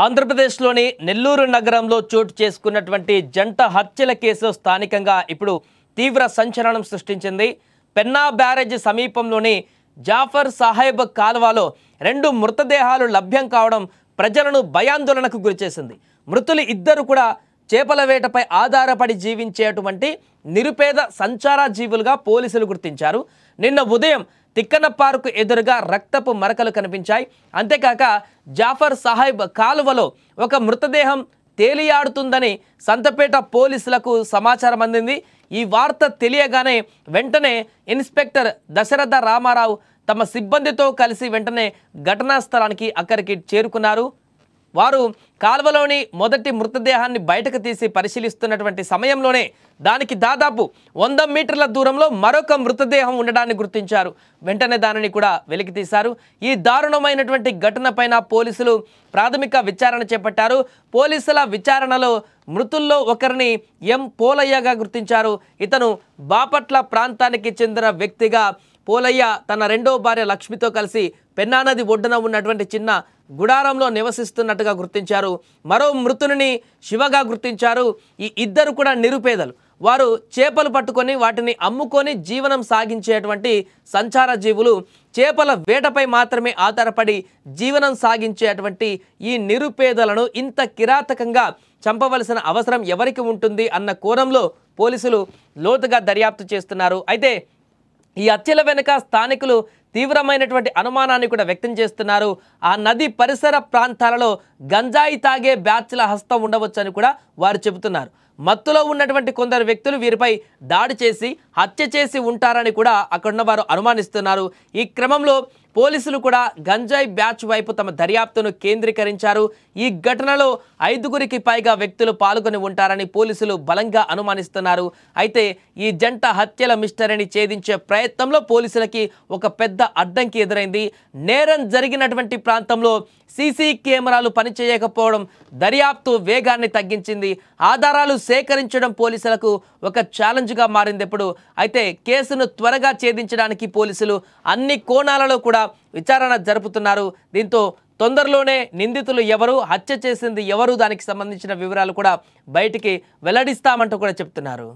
ఆంధ్రప్రదేశ్లోని నెల్లూరు నగరంలో చోటు చేసుకున్నటువంటి జంట హత్యల కేసు స్థానికంగా ఇప్పుడు తీవ్ర సంచలనం సృష్టించింది. పెన్నా బ్యారేజ్ సమీపంలోని జాఫర్ సాహెబ్ కాల్వలో 2 మృతదేహాలు లభ్యం కావడం ప్రజలను భయాందోళనకు గురిచేసింది. మృతులు ఇద్దరు కూడా చేపల వేటపై ఆధారపడి జీవించేటువంటి నిరుపేద సంచార జీవులుగా పోలీసులు గుర్తించారు. నిన్న ఉదయం తిక్కన పార్కు ఎదురుగా రక్తపు మరకలు కనిపించాయి. అంతేకాక జాఫర్ సాహెబ్ కాలువలో ఒక మృతదేహం తేలియాడుతుందని సంతపేట పోలీసులకు సమాచారం అందింది. ఈ వార్త తెలియగానే వెంటనే ఇన్స్పెక్టర్ దశరథ రామారావు తమ సిబ్బందితో కలిసి వెంటనే ఘటనా స్థలానికి అక్కడికి చేరుకున్నారు. వారు కాల్వలోని మొదటి మృతదేహాన్ని బయటకు తీసి పరిశీలిస్తున్నటువంటి సమయంలోనే దానికి దాదాపు 100 మీటర్ల దూరంలో మరొక మృతదేహం ఉండడాన్ని గుర్తించారు. వెంటనే దానిని కూడా వెలికితీశారు. ఈ దారుణమైనటువంటి ఘటనపైన పోలీసులు ప్రాథమిక విచారణ చేపట్టారు. పోలీసుల విచారణలో మృతుల్లో ఒకరిని ఎం పోలయ్యగా గుర్తించారు. ఇతను బాపట్ల ప్రాంతానికి చెందిన వ్యక్తిగా పోలయ్య తన రెండో భార్య లక్ష్మితో కలిసి పెన్నా నది ఒడ్డున ఉన్నటువంటి చిన్న గుడారంలో నివసిస్తున్నట్టుగా గుర్తించారు. మరో మృతుని శివగా గుర్తించారు. ఈ ఇద్దరు కూడా నిరుపేదలు. వారు చేపలు పట్టుకొని వాటిని అమ్ముకొని జీవనం సాగించేటువంటి సంచార జీవులు. చేపల వేటపై మాత్రమే ఆధారపడి జీవనం సాగించేటువంటి ఈ నిరుపేదలను ఇంత కిరాతకంగా చంపవలసిన అవసరం ఎవరికి ఉంటుంది అన్న కోణంలో పోలీసులు లోతుగా దర్యాప్తు చేస్తున్నారు. అయితే ఈ హత్యల వెనుక స్థానికులు తీవ్రమైనటువంటి అనుమానాన్ని కూడా వ్యక్తం చేస్తున్నారు. ఆ నది పరిసర ప్రాంతాలలో గంజాయి తాగే బ్యాచ్ల హస్తం ఉండవచ్చని కూడా వారు చెబుతున్నారు. మత్తులో ఉన్నటువంటి కొందరు వ్యక్తులు వీరిపై దాడి చేసి హత్య చేసి ఉంటారని కూడా అక్కడున్న వారు అనుమానిస్తున్నారు. ఈ క్రమంలో పోలీసులు కూడా గంజాయి బ్యాచ్ వైపు తమ దర్యాప్తును కేంద్రీకరించారు. ఈ ఘటనలో 5గురికి పైగా వ్యక్తులు పాల్గొని ఉంటారని పోలీసులు బలంగా అనుమానిస్తున్నారు. అయితే ఈ జంట హత్యల మిస్టరీని ఛేదించే ప్రయత్నంలో పోలీసులకి ఒక పెద్ద అడ్డంకి ఎదురైంది. నేరం జరిగినటువంటి ప్రాంతంలో సీసీ కెమెరాలు పనిచేయకపోవడం దర్యాప్తు వేగాన్ని తగ్గించింది. ఆధారాలు సేకరించడం పోలీసులకు ఒక ఛాలెంజ్గా మారింది ఇప్పుడు. అయితే కేసును త్వరగా ఛేదించడానికి పోలీసులు అన్ని కోణాలలో కూడా విచారణ జరుపుతున్నారు. దీంతో తొందరలోనే నిందితులు ఎవరు, హత్య చేసింది ఎవరు, దానికి సంబంధించిన వివరాలు కూడా బయటికి వెల్లడిస్తామంటూ కూడా చెప్తున్నారు.